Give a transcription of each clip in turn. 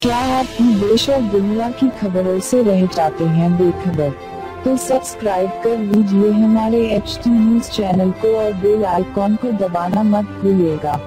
क्या आप भी देश और दुनिया की खबरों से रह जाते हैं बेखबर? तो सब्सक्राइब कर लीजिए हमारे HT न्यूज चैनल को और बेल आइकॉन को दबाना मत भूलिएगा।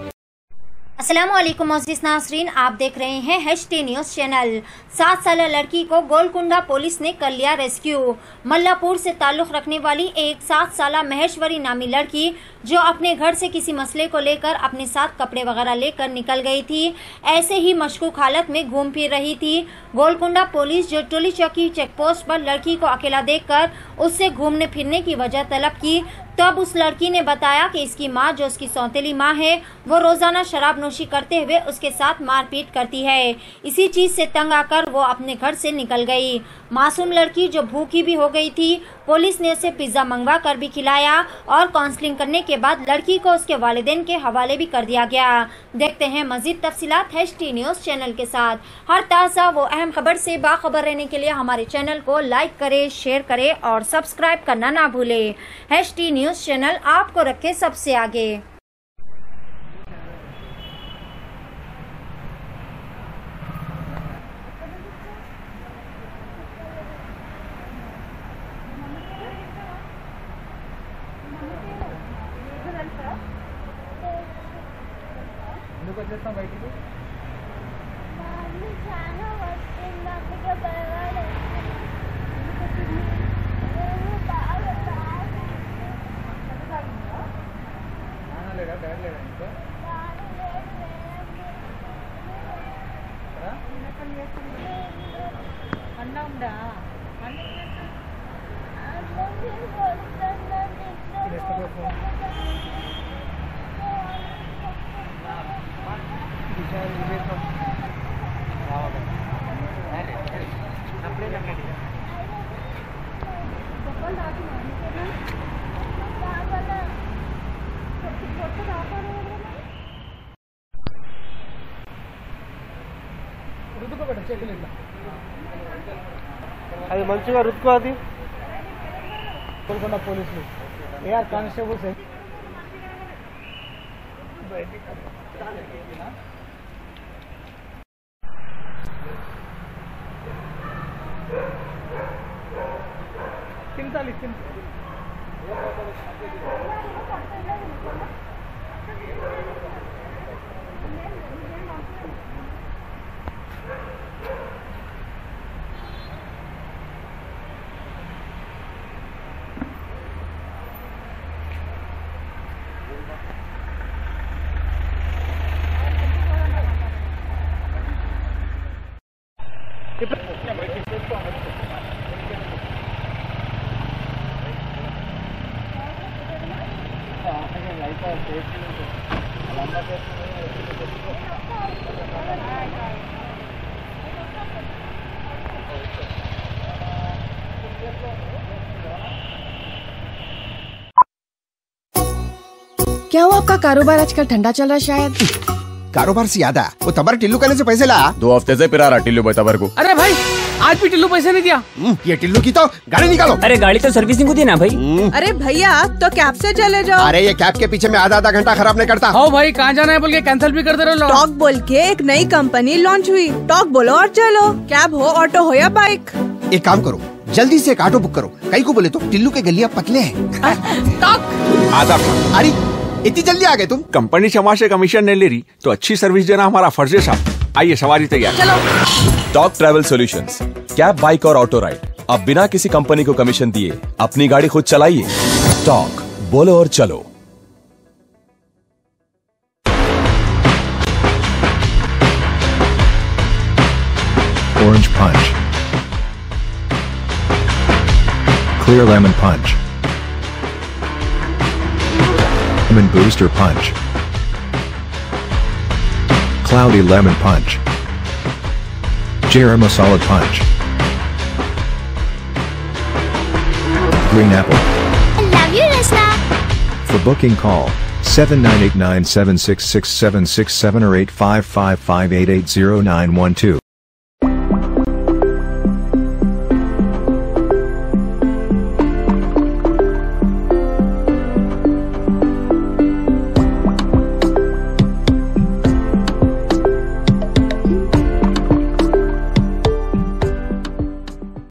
अस्सलामुअलैकुम मोअज़्ज़िज़ नाज़रीन, आप देख रहे हैं HT न्यूज चैनल। 7 साल लड़की को गोलकुंडा पुलिस ने कर लिया रेस्क्यू। मल्लापुर से ताल्लुक़ रखने वाली एक 7 साल महेश्वरी नामी लड़की जो अपने घर से किसी मसले को लेकर अपने साथ कपड़े वगैरह लेकर निकल गई थी, ऐसे ही मशकूक हालत में घूम फिर रही थी। गोलकुंडा पुलिस जो टोली चौकी चेक पोस्ट पर लड़की को अकेला देखकर उससे घूमने फिरने की वजह तलब की, तब उस लड़की ने बताया कि इसकी मां, जो उसकी सौतेली मां है, वो रोजाना शराब नोशी करते हुए उसके साथ मारपीट करती है। इसी चीज से तंग आकर वो अपने घर से निकल गई। मासूम लड़की जो भूखी भी हो गई थी, पुलिस ने उसे पिज्जा मंगवा कर भी खिलाया और काउंसलिंग करने के बाद लड़की को उसके वालिदैन के हवाले भी कर दिया गया। देखते हैं मजीद तफसीलात HT न्यूज चैनल के साथ। हर ताज़ा वो अहम खबर से बाखबर रहने के लिए हमारे चैनल को लाइक करें, शेयर करें और सब्सक्राइब करना ना भूलें। HT न्यूज चैनल आपको रखे सबसे आगे। అది మంచిగా రుద్దుకో అది గోల్కొండ పోలీసులు ఏఆర్ కానిస్టేబుల్స్ తింటాలి क्या हुआ? आपका कारोबार आजकल ठंडा चल रहा है शायद। कारोबार से याद आया, वो तबर टिल्लू कहने से पैसे ला। 2 हफ्ते से पिरा रहा टिल्लू भाई तबर को। अरे भाई, आज भी टिल्लू पैसे नहीं दिया। ये टिल्लू की तो गाड़ी निकालो। अरे गाड़ी तो सर्विसिंग को दी ना भाई। अरे भैया, तो कैब से चले जाओ। अरे ये कैब के पीछे में आधा घंटा खराब नहीं करता। हाँ भाई, कहाँ जाना है बोल के कैंसिल भी कर दे रहे हो। टॉक बोल के एक नई कंपनी लॉन्च हुई। टॉक बोलो और चलो। कैब हो, ऑटो हो या बाइक। एक काम करो, जल्दी से एक ऑटो बुक करो। कई को बोले तो टिल्लू के गलियां पतले हैं। टॉक आधा अरे इतनी जल्दी आ गए तुम? कंपनी क्षमा से कमीशन नहीं ले रही तो अच्छी सर्विस देना हमारा फर्ज है साहब। आइए, सवारी तैयार। चलो। Talk travel solutions, cab, bike और ऑटो राइड, अब बिना किसी कंपनी को कमीशन दिए अपनी गाड़ी खुद चलाइए। टॉक, बोलो और चलो। Orange punch, clear lemon punch, lemon booster punch, cloudy lemon punch, Jera masala punch, green apple. I love you, Rasna. For booking call 7989766767 or 8555880912.